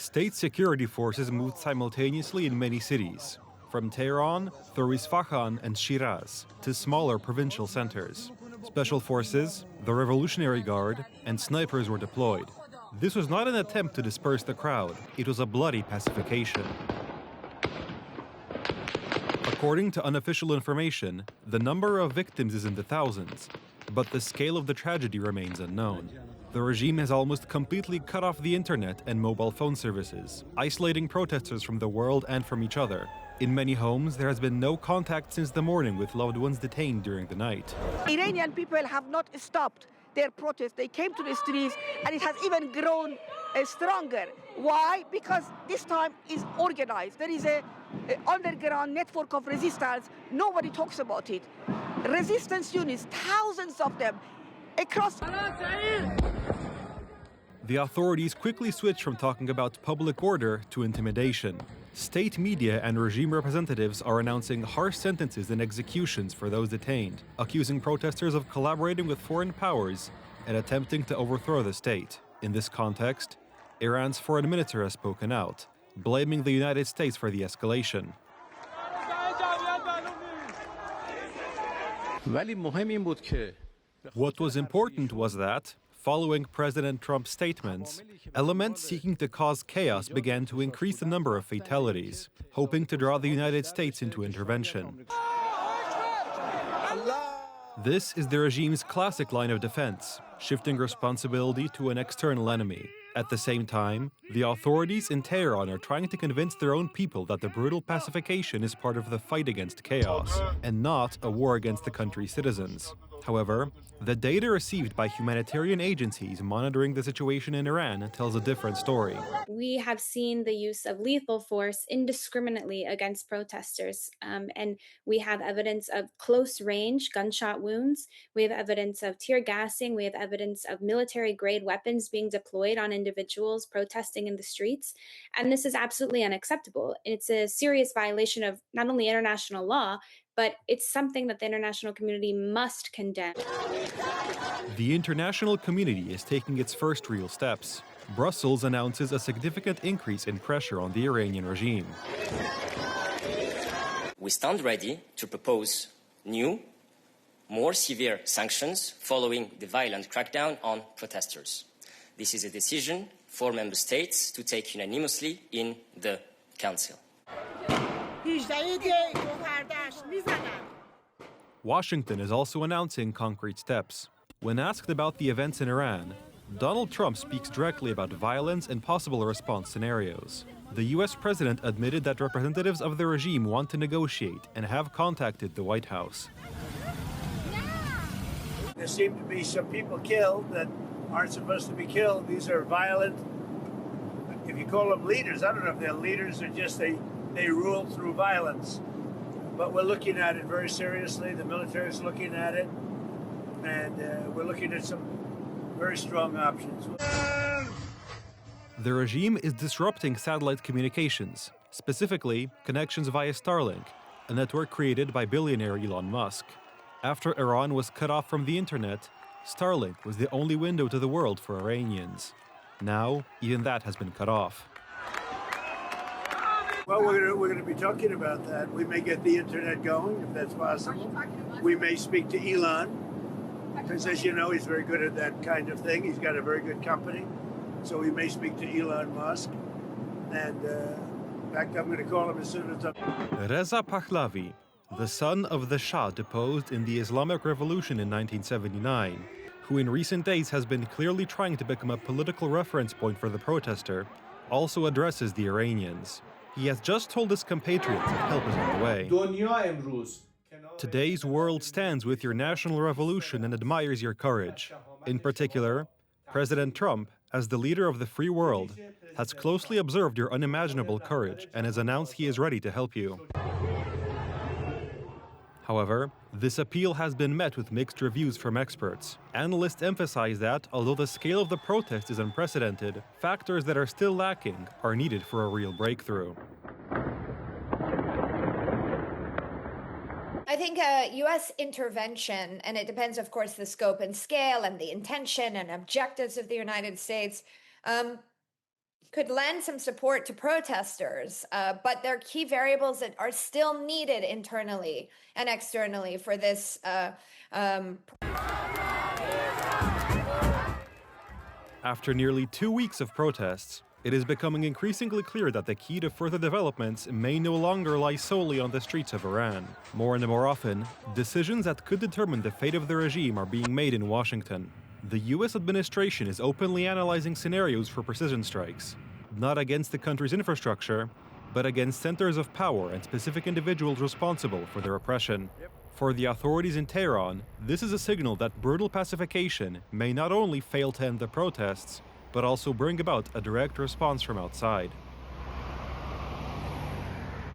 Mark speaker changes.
Speaker 1: State security forces moved simultaneously in many cities, from Tehran through Isfahan and Shiraz to smaller provincial centers. Special forces, the Revolutionary Guard, and snipers were deployed. This was not an attempt to disperse the crowd, it was a bloody pacification. According to unofficial information, the number of victims is in the thousands, but the scale of the tragedy remains unknown. The regime has almost completely cut off the internet and mobile phone services, isolating protesters from the world and from each other. In many homes, there has been no contact since the morning with loved ones detained during the night.
Speaker 2: Iranian people have not stopped their protest. They came to the streets, and it has even grown stronger. Why? Because this time is organized. There is an underground network of resistance. Nobody talks about it. Resistance units, thousands of them, across.
Speaker 1: The authorities quickly switched from talking about public order to intimidation. State media and regime representatives are announcing harsh sentences and executions for those detained, accusing protesters of collaborating with foreign powers and attempting to overthrow the state. In this context, Iran's foreign minister has spoken out, blaming the United States for the escalation. What was important was that, following President Trump's statements, elements seeking to cause chaos began to increase the number of fatalities, hoping to draw the United States into intervention. This is the regime's classic line of defense, shifting responsibility to an external enemy. At the same time, the authorities in Tehran are trying to convince their own people that the brutal pacification is part of the fight against chaos, and not a war against the country's citizens. However, the data received by humanitarian agencies monitoring the situation in Iran tells a different story.
Speaker 3: We have seen the use of lethal force indiscriminately against protesters, and we have evidence of close-range gunshot wounds. We have evidence of tear gassing. We have evidence of military-grade weapons being deployed on individuals protesting in the streets, and this is absolutely unacceptable. It's a serious violation of not only international law, but it's something that the international community must condemn.
Speaker 1: The international community is taking its first real steps. Brussels announces a significant increase in pressure on the Iranian regime.
Speaker 4: We stand ready to propose new, more severe sanctions following the violent crackdown on protesters. This is a decision for member states to take unanimously in the Council.
Speaker 1: Washington is also announcing concrete steps. When asked about the events in Iran, Donald Trump speaks directly about violence and possible response scenarios. The US president admitted that representatives of the regime want to negotiate and have contacted the White House.
Speaker 5: There seem to be some people killed that aren't supposed to be killed. These are violent, if you call them leaders, I don't know if they're leaders or just they rule through violence. But we're looking at it very seriously. The military is looking at it, and we're looking at some very strong options.
Speaker 1: The regime is disrupting satellite communications, specifically connections via Starlink, a network created by billionaire Elon Musk. After Iran was cut off from the internet, Starlink was the only window to the world for Iranians. Now, even that has been cut off.
Speaker 5: Well, we're going to be talking about that. We may get the internet going, if that's possible. We may speak to Elon, because as you know, he's very good at that kind of thing. He's got a very good company. So we may speak to Elon Musk. And in fact, I'm going to call him as soon as I'm...
Speaker 1: Reza Pahlavi, the son of the Shah deposed in the Islamic Revolution in 1979, who in recent days has been clearly trying to become a political reference point for the protester, also addresses the Iranians. He has just told his compatriots that help is on the way. Today's world stands with your national revolution and admires your courage. In particular, President Trump, as the leader of the free world, has closely observed your unimaginable courage and has announced he is ready to help you. However, this appeal has been met with mixed reviews from experts. Analysts emphasize that, although the scale of the protest is unprecedented, factors that are still lacking are needed for a real breakthrough.
Speaker 6: I think U.S. intervention, and it depends, of course, the scope and scale and the intention and objectives of the United States, could lend some support to protesters, but there are key variables that are still needed internally and externally for this.
Speaker 1: After nearly 2 weeks of protests, it is becoming increasingly clear that the key to further developments may no longer lie solely on the streets of Iran. More and more often, decisions that could determine the fate of the regime are being made in Washington. The US administration is openly analyzing scenarios for precision strikes, not against the country's infrastructure, but against centers of power and specific individuals responsible for their oppression. For the authorities in Tehran, this is a signal that brutal pacification may not only fail to end the protests, but also bring about a direct response from outside.